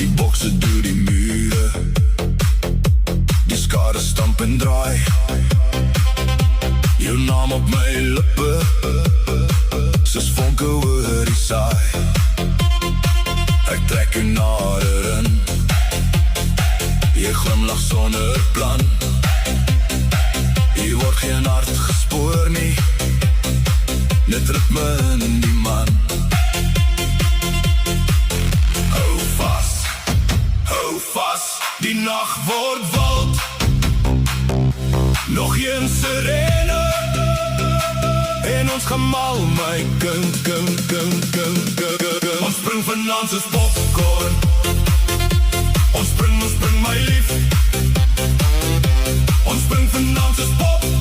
Die bokse deur die mure, die skare stamp en draai. Jou naam op my lippe, soos vonke oor die saai. Ek trek jou nader in, jy glimlach sonder plan. Hier word geen hart gespoor nie, net ritme in die man. Hou vas, die nacht word wild. Nog een sirene, en ons gemal, my kind. Ons spring vanaand soos popcorn. Ons spring my lief. Ons spring vanaand soos popcorn.